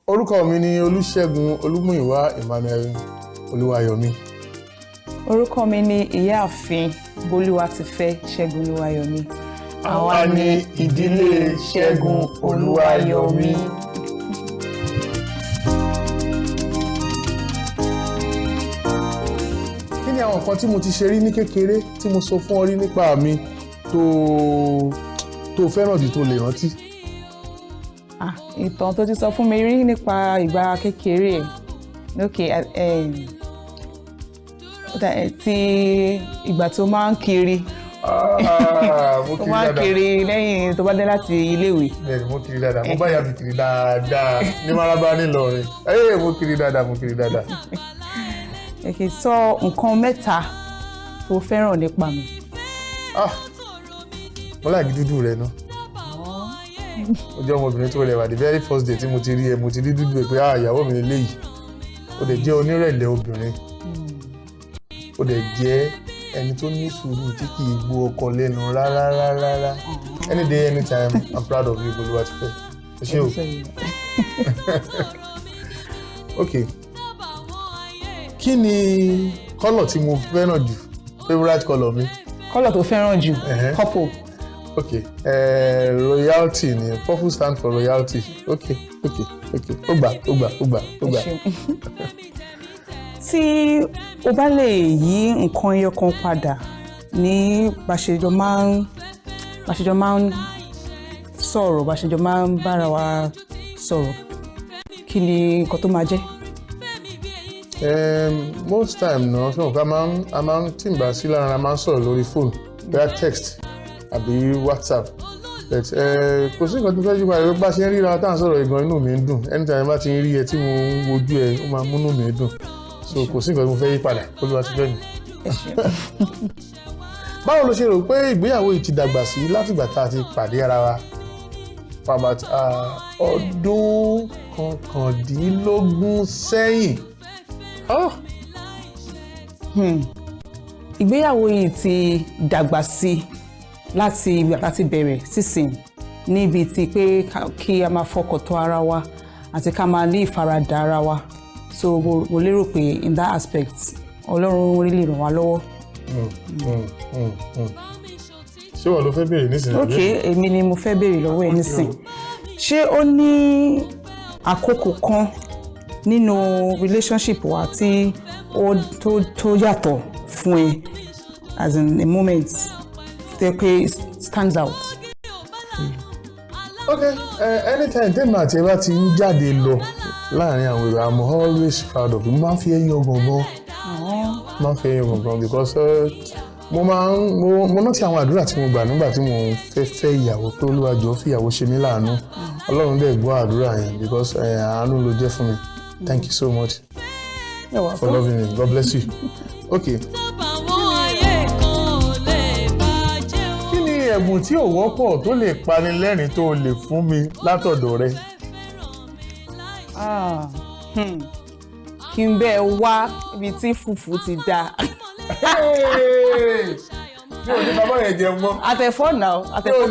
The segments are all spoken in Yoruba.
Orúkọ mi ni Olúṣẹ́gun Olúmúyìwá Emmanuel Oluwayomi. Orúkọ mi ni Ìyáàfin Bolúwatifẹ́ Ṣẹ́gun Oluwayomi. Àwa ni ìdílé Ṣẹ́gun Oluwayomi. Kí ni àwọn nǹkan tí mo ti ṣe rí ní kékeré tí mo sọ fún ọ rí nípa mi tó fẹ́ràn jù tó lè rántí? Ìtàn tó ti sọ fún mi rí nípa ìgbà kékeré ti ìgbà tó máa ń kiri. Mo máa ń kiri lẹ́yìn tó bá dé láti iléèwé. Bẹ́ẹ̀ni, mo kiri dáadáa. Mo bá yàbí kiri dáadáa ní Maraba nílọrin. Mo kiri dáadáa. Sọ nǹkan mẹ́ta tó fẹ́ràn nípa mi. Mo láì dúdú rẹ náà. Ó jẹ́ ọmọbìnrin tó rẹwà. The very first day tí mo ti rí ẹ, mo ti rí dúdú ẹ pé ìyàwó mi léyìí. Ó dẹ̀ jẹ́ onírẹ̀lẹ̀ obìnrin. Ó dẹ̀ jẹ́ ẹni tó ní sùúrù tí kì í gbó ọkọ lẹ́nu rárá. Any day, anytime, I'm proud of you, Bolúwatifẹ́. Ṣé o? Okay. Kí ni kọ́lọ̀ tí mo fẹ́ràn jù? Favorite color mi? Kọ́lọ̀ tó fẹ́ràn jù? Purple. Okay. Royalty ni. Purple stand for royalty. Okay. Ó gbà. Tí o bá lè yí nǹkan ẹyọ kan padà ní báṣejọ máa ń sọ̀rọ̀, báṣejọ máa ń bára wa sọ̀rọ̀, kí ni nǹkan tó máa jẹ́? Most time náà ṣé nǹkan a máa ń tí ń bá sí lára a máa ń sọ̀rọ̀ lórí fóònù bóyá text àbí WhatsApp. Kò sí nǹkan tó fẹ́ yí padà bá ṣe ń ríra tá à ń sọ̀rọ̀ ìgan inú mi ń dùn. Anytime bá ti ń rí ẹ tí mo ń wojú ẹ ó máa múnú mi dùn. So kò sí nǹkan tí mo fẹ́ yí padà Olúwatifẹ́ mi. Báwo lo ṣe rò pé ìgbéyàwó yìí ti dàgbà sí látìgbà tá a ti pàdé ara wa? About ọdún 19 sẹ́yìn. Ìgbéyàwó yìí ti dàgbà sí láti ìgbà tá a ti bẹ̀rẹ̀ sísìn níbi tí pé kí a máa fọkàn tán ara wa àti ká máa ní ìfaradà ara wa. So mo lérò pé in that aspect Ọlọ́run really ràn wá lọ́wọ́. Ṣé wọ́n ló fẹ́ béèrè nísìnyí? Okay, èmi ni mo fẹ́ béèrè lọ́wọ́ ẹ nísìn. Ṣé ó ní àkókò kan nínú relationship wa tí tó yàtọ̀ fún ẹ, as in a moment tẹ́ pé stands out? Okay, anytime tèmi àti ẹ bá ti ń jáde lọ láàrin àwọn èrò, I'm always proud of you. Mo máa ń fi ẹyọ gangan. Because mo rántí àwọn àdúrà tí mo gbà nígbà tí mo fẹ́ ìyàwó tó Olúwa jọ̀ọ́ fi ìyàwó ṣe mí láàánú. Ọlọ́run dẹ̀ gbọ́ àdúrà yẹn because àánú ló jẹ́ fún mi. Thank you so much for loving me. God bless you. Okay. Kí ni ẹ̀bùn tí ò wọ́pọ̀ tó lè pani lẹ́rìn tó lè fún mi látọ̀dọ̀ rẹ? Kí n bẹ́ẹ̀ wá ibi tí fùfú ti dá. Mi ò ní fabọ́ yẹn jẹun mọ́. Àtẹ̀fọ́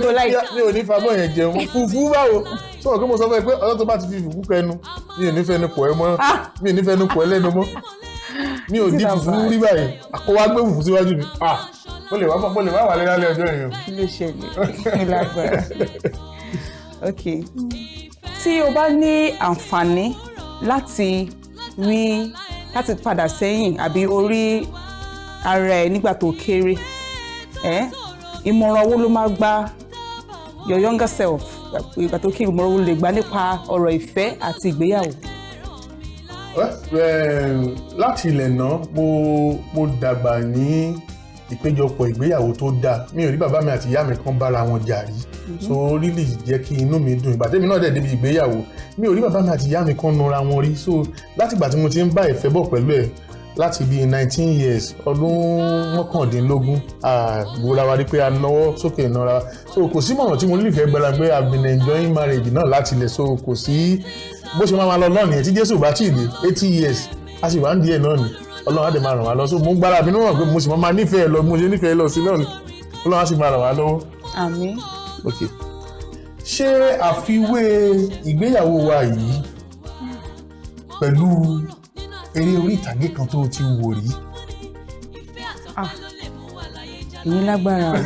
tó láì. Mi ò ní fabọ́ yẹn jẹun mọ́. Fùfú báwo? Sọ̀rọ̀ kí mo sọ fún ẹ pé ọjọ́ tó bá ti fi fùfú kẹnu mi ò ní fẹnu kọ̀ ẹ́ mọ́. Mi ò ní fẹnu kọ̀ ẹ́ lẹ́nu mọ́. Mi ò di fùfú rí báyìí. Àkọ́wá gbé fùfú síwájú mi. Mo lè wá wà lálẹ́ ọjọ́ yẹn. Kí ló ṣẹlẹ̀? Kí lágbára. Okay. Tí o bá ní àǹfààní láti padà sẹ́yìn àbí orí ara ẹ nígbà tó kéré, ìmọ̀ràn wo ló máa gba your younger self ìgbà tó kéré? Ìmọ̀ràn wo lè gbà nípa ọ̀rọ̀ ìfẹ́ àti ìgbéyàwó? Láti ilẹ̀ náà mo dàgbà ní ìpéjọpọ̀ ìgbéyàwó tó dáa. Mi ò rí bàbá mi àti ìyá mi kan bára wọn jà rí. So really jẹ́ kí inú mi dùn. Ìgbà tèmi náà dẹ̀ débi ìgbéyàwó mi ò rí bàbá mi àti ìyá mi kan nura wọn rí. So láti ìgbà tí mo ti ń bá ìfẹ́ bọ̀ pẹ̀lú ẹ̀ láti bí 19 years, ọdún 19 gbọ́ra wa rí pé a náwó sókè náà. So kò sí mọ̀ràn tí mo nífẹ̀ẹ́ gbára pé I've been enjoying marriage náà láti ilẹ̀. So kò sí bó ṣe máa lọ náà nìyẹn tí Jésù bá tì dé 80 years a sì wá ń díẹ̀ náà ni Ọlọ́run á dẹ̀ máa ràn wá lọ. So mo ń gbára mi níwọ̀n pé mo sì máa nífẹ̀ẹ́ lọ mo ṣe nífẹ̀ẹ́ lọ sí náà ni Ọlọ́run á sì máa ràn wá lọ́wọ́. Àmín. Okay. Ṣé àfiwé ìgbéyàwó wa yìí pẹ̀lú eré orí ìtàgé kan tó ti wò rí. èyí lágbára o.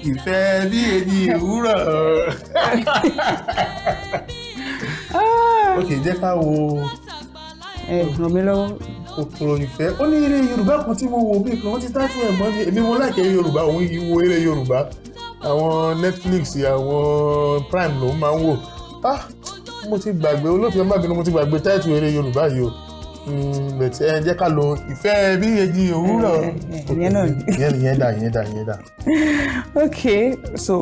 ìfẹ́ bí èjì òwúrọ̀. ok jẹ́ ká wo. ràn mí lọ́wọ́. kòkòrò ìfẹ́ ó ní eré Yorùbá kan tí mo wò bí kan wọ́n ti tájú ẹ̀ mọ́ ni èmi mo láìkẹ́ eré Yorùbá òun yìí wo eré Yorùbá àwọn Netflix àwọn Prime ló máa ń wò mo ti gbàgbé olóòtú ẹ̀ má bínú mo ti gbàgbé táìtù eré Yorùbá yìí o ẹ jẹ́ ká lo ìfẹ́ bí èjì òwúrọ̀. ìyẹn dà. ok so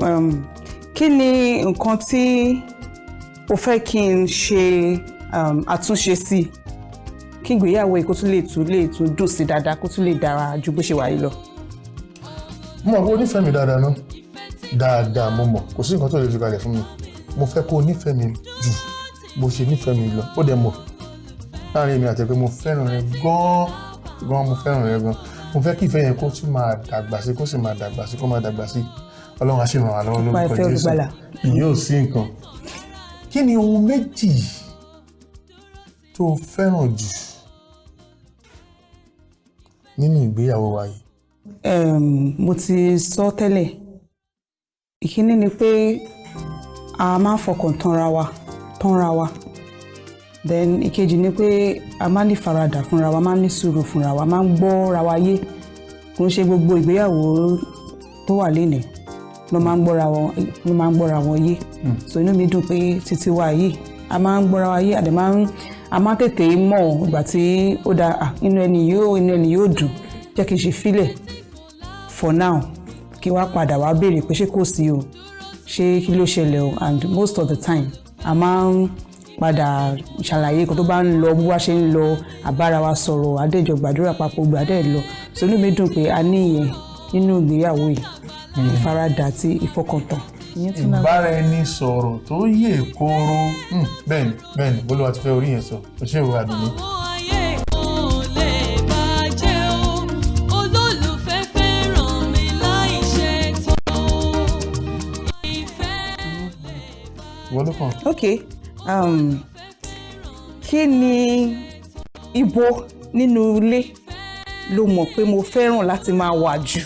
kí ni nǹkan tí o fẹ́ kí n ṣe àtúnṣe sí kí ìgbéyàwó yìí kó tún lè tún dùn sí dáadáa kó tún lè dára ju bó ṣe wà yìí lọ. mo mọ̀ pé o nífẹ̀ẹ́ mi dáadáa ná dáadáa mo mọ̀ kò sí nǹkan tó lè fi kalẹ̀ fún mi mo fẹ́ kó o nífẹ̀ẹ́ mi jù bó ṣe nífẹ̀ẹ́ mi lọ ó dẹ̀ mọ̀ láàrin èmi àti ẹ pé mo fẹ́ràn rẹ gan mo fẹ́ràn rẹ gan mo fẹ́ kí ìfẹ́ yẹn kó tún máa dàgbà sí kó sì máa dàgbà sí kó máa dàgbà sí Ọlọ́run á sì ràn wá lọ́wọ́ lórúkọ Jésù yóò sí nǹkan. kí ni ohun méjì tó fẹ́ràn jù nínú ìgbéyàwó wa yìí? mo ti sọ tẹ́lẹ̀ ìkíní ni pé a máa ń fọkàn tánra wa then ìkejì ni pé a máa ń ní faradà fúnra wa máa ń ní sùúrù fúnra wa máa ń gbọ́ra wa yé kò ń ṣe gbogbo ìgbéyàwó tó wà lénìí ló máa ń gbọ́ra wọn yé so inú mi dùn pé títí wa yìí a máa ń gbọ́ra wa yé a máa tètè mọ̀ ìgbà tí ó da inú ẹni yóò dùn jẹ́ kí n ṣe fílẹ̀ for now kí wá padà wá béèrè pé ṣé kò sí o ṣé kí ló ṣẹlẹ̀ o and most of the time a máa ń padà ṣàlàyé nǹkan tó bá ń lọ bó wá ṣe ń lọ àbára wa sọ̀rọ̀ adéjọ gbàdúrà papọ̀ gbàdẹ́ lọ so inú mi dùn pé a ní ìyẹn nínú ìgbéyàwó yìí ìfaradà àti ìfọkàntán. ìbára ẹni sọ̀rọ̀ tó yè kóró bẹ́ẹ̀ni bólúwa ti fẹ́ orí yẹn sọ ó ṣe ìwé àdùnní. okay kí ni ibo nínú ilé ló mọ̀ pé mo fẹ́ràn láti máa wà jù.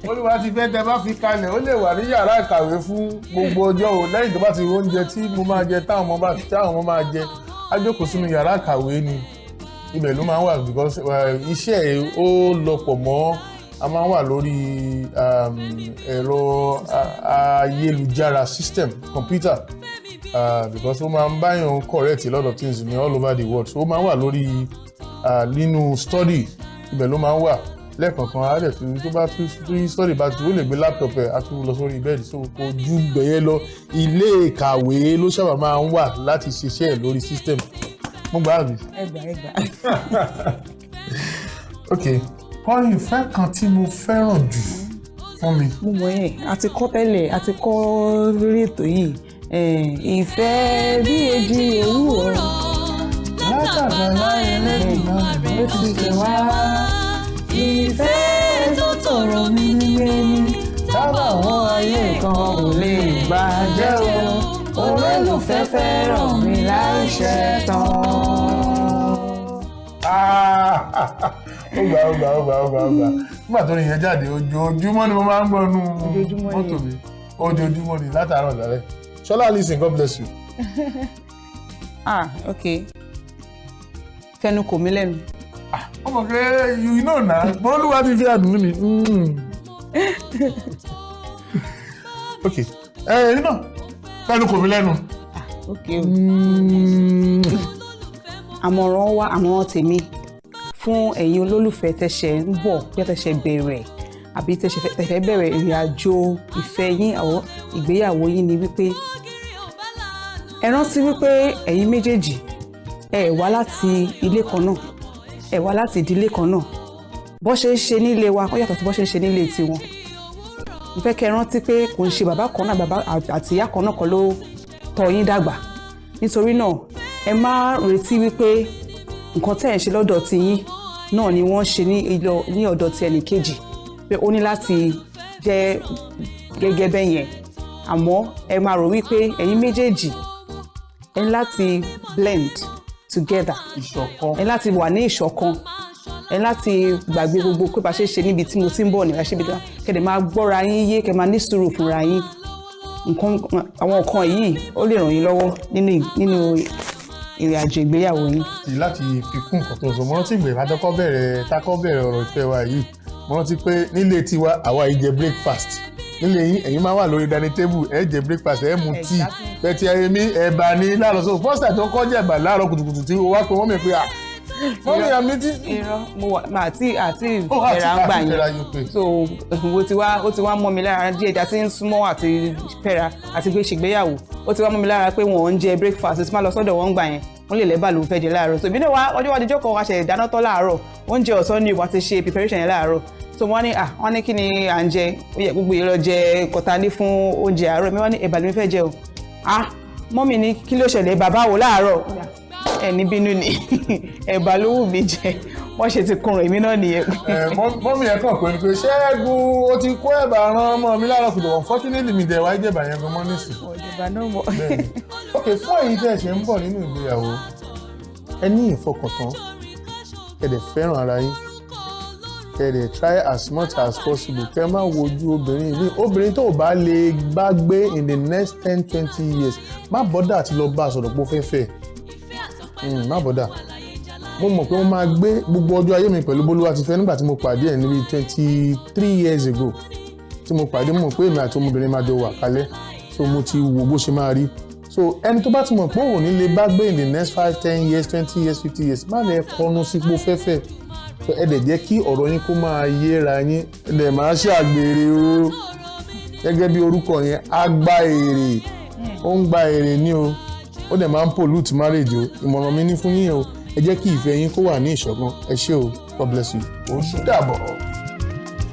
Olúwa ti fẹ́ tẹ bá fi kalẹ̀ ó lè wà ní yàrá ìkàwé fún gbogbo ọjọ́ o lẹ́yìn tó bá ti oúnjẹ tí mo máa jẹ táwọn ọmọ máa jẹ á jókòó sínú yàrá ìkàwé ni ibẹ̀ ló máa ń wà because iṣẹ́ ó lọ́pọ̀ mọ́ a máa ń wà lórí ẹ̀rọ ayélujára system computer because ó máa ń báyàn correct a lot of things ní all over the world so ó máa ń wà lórí nínú study ibẹ̀ ló máa ń wà lẹ́ẹ̀kọ̀ọ̀kan àádẹ́ tó bá tún study bá tún ó lè gbé laptop ẹ̀ á tún lọ sórí bẹ́ẹ̀dì so kò ju gbẹ̀yẹ lọ ilé ìkàwé ló sábà máa ń wà láti ṣiṣẹ́ ẹ̀ lórí system mo gbà á bí. ẹgbà. ok kọrin ìfẹ́ kan tí mo fẹ́ràn jù fún mi. mo mọ̀ yẹn àti kọ́ tẹ́lẹ̀ àti kọ́ lórí ètò yìí ìfẹ́ bí èjì òwúrọ̀ látàgbàlá ẹlẹ́dìmọ̀ ló ti tẹ̀ wá ìfẹ́ tó tọrọ mi nílé ní tábàwọ́n ayé kan ò lè bàjẹ́ o olólùfẹ́ fẹ́ràn mi láìṣe tán. ó gbà nígbà tó nìyẹn jáde ojoojúmọ́ ni mo máa ń gbọ́ nú mọ́tò mi ojoojúmọ́ ni látàárọ̀ lálẹ́ Ṣọlá listen God bless you. Okay fẹnu kò mí lẹ́nu. ọmọ pé you know na bọ́lúwa ti fi àdùnnú mi. ok ẹ̀yin náà fẹnu kò mí lẹ́nu. ok àmọ̀ràn tèmi fún ẹ̀yin olólùfẹ́ tẹ̀sẹ̀ ń bọ̀ bí tẹ̀sẹ̀ bẹ̀rẹ̀ àbí tẹ̀sẹ̀ bẹ̀rẹ̀ ìrìn àjò ìfẹ́ yín àwọn ìgbéyàwó yín ni wípé ẹ rántí wípé ẹ̀yin méjèèjì ẹ wá láti ilé kan náà ẹ wá láti ìdílé kan náà bó ṣe ń ṣe nílé wa ó yàtọ̀ sí bó ṣe ń ṣe nílé tiwọn mo fẹ́ kẹ́ rántí pé kò ń ṣe bàbá kan náà bàbá àti ìyá kan náà kan ló tọ́ yín dàgbà nítorí náà ẹ má retí wípé nǹkan tẹ́ ẹ̀ ń ṣe lọ́dọ̀ ti yín náà ni wọ́n ṣe ní ọ̀dọ̀ ti ẹnì kejì pé ó ní láti jẹ́ gẹ́gẹ́ bẹ́ẹ̀ yẹn àmọ́ ẹ máa rò wípé ẹ̀yin méjèèjì ẹ ní láti blend together ẹ ní láti wà ní ìṣọ̀kan ẹ ní láti gbàgbé gbogbo pé bá ṣe ṣe níbi tí mo ti ń bọ̀ nígbà ṣe bí dáa kẹ́dẹ̀ máa gbọ́ra yín yé kẹ́ máa ní sùúrù fúnra yín àwọn nǹkan yìí ó lè ràn yín lọ́wọ́ nínú ìrìn àjò ìgbéyàwó yín. láti fi kún nǹkan tó sọ mo rántí ìgbà tákọ́ bẹ̀rẹ̀ ọ̀rọ̀ ìfẹ́ wa yìí mo rántí pé nílé tiwa àwa yìí jẹ breakfast nílé yín ẹ̀yin máa wà lórí dining table ẹ jẹ breakfast ẹ mu tea bẹ́ẹ̀tì ẹ̀mí ẹ̀bà ní láàárọ̀ so first time tó kọ́ jẹ́ ẹ̀bà láàárọ̀ kùtùkùtù tí o wá pé wọ́n mi pé mọ́mí àmì tí. irọ́ mo wà àti fẹ́ra ń gbà yẹn so ó ti wá mọ́ mi lára díẹ̀ díẹ̀ àti ń súnmọ́ àti fẹ́ra àti pé ṣègbéyàwó ó ti wá mọ́ mi lára pé wọ́n ń jẹ breakfast tí máa lọ sọ́dọ̀ wọn gbà yẹn wọ́n lè lẹ́bàá ló ń fẹ́ jẹ láàárọ̀ so ìbínú ọjọ́ wa díjọ́ kan wá ṣe ìdáná tán láàárọ̀ oúnjẹ ọ̀sán ni wàá ti ṣe preparation yẹn láàárọ̀ so wọ́n ní kí ni à ń jẹ ó yẹ gbogbo yẹn lọ jẹ kọta ní fún oúnjẹ àárọ̀ mi wọ́n ní ẹ̀bà ló ń fẹ́ jẹ o mọ́mì ní kí ló ṣẹlẹ̀ bàbá wò láàárọ̀ ẹni bínú ni ẹ̀bà ló wù mí jẹ wọ́n ṣe ti kùnrùn èmi náà nìyẹn. mọ́mì yẹn kàn pé pé Ṣẹ́gun ó ti kó ẹ̀bà ran ọmọ mi láàárọ̀ kùtù unfortunately mi dẹ̀ wáyé jẹ̀bà yẹn gan mọ́ nísìn. ọ̀jẹ̀bà náà mọ̀. ok fún èyí tẹ́ ẹ ṣe ń bọ̀ nínú ìgbéyàwó ẹ ní ìfọkàntán kẹ́dẹ̀ fẹ́ràn ara yín kẹ́dẹ̀ try as much as possible kẹ́ má wojú obìnrin tó bá lè bá gbé in the next 10-20 years má bọ́dà àti lọ bá a sọ̀rọ̀ pé ó fẹ́ fẹ́ má bọ́dà mo mọ̀ pé wọ́n máa gbé gbogbo ọjọ́ ayé mi pẹ̀lú Bólúwatifẹ́ nígbà tí mo pàdé ẹ̀ níbi 23 years ago tí mo pàdé mọ̀ pé èmi àti ọmọbìnrin máa jọ wà kalẹ̀ so mo ti wo bó ṣe máa rí so ẹni tó bá ti mọ̀ pé òun ní lè bá gbé in the next 5-10 years 20 years 50 years má lè kọnu sípò fẹ́fẹ́ so ẹ dẹ̀ jẹ́ kí ọ̀rọ̀ yín kó máa yéra yín ẹ dẹ̀ máa ṣe àgbèrè o gẹ́gẹ́ bí orúkọ yẹn á gba èrè ó ń gba èrè ní o ó dẹ̀ máa ń pollute marriage o ìmọ̀ràn mi ní fún yín o ẹ jẹ́ kí ìfẹ́ yín kó wà ní ìṣọ̀kan ẹ ṣé o God bless you ó dàbọ̀.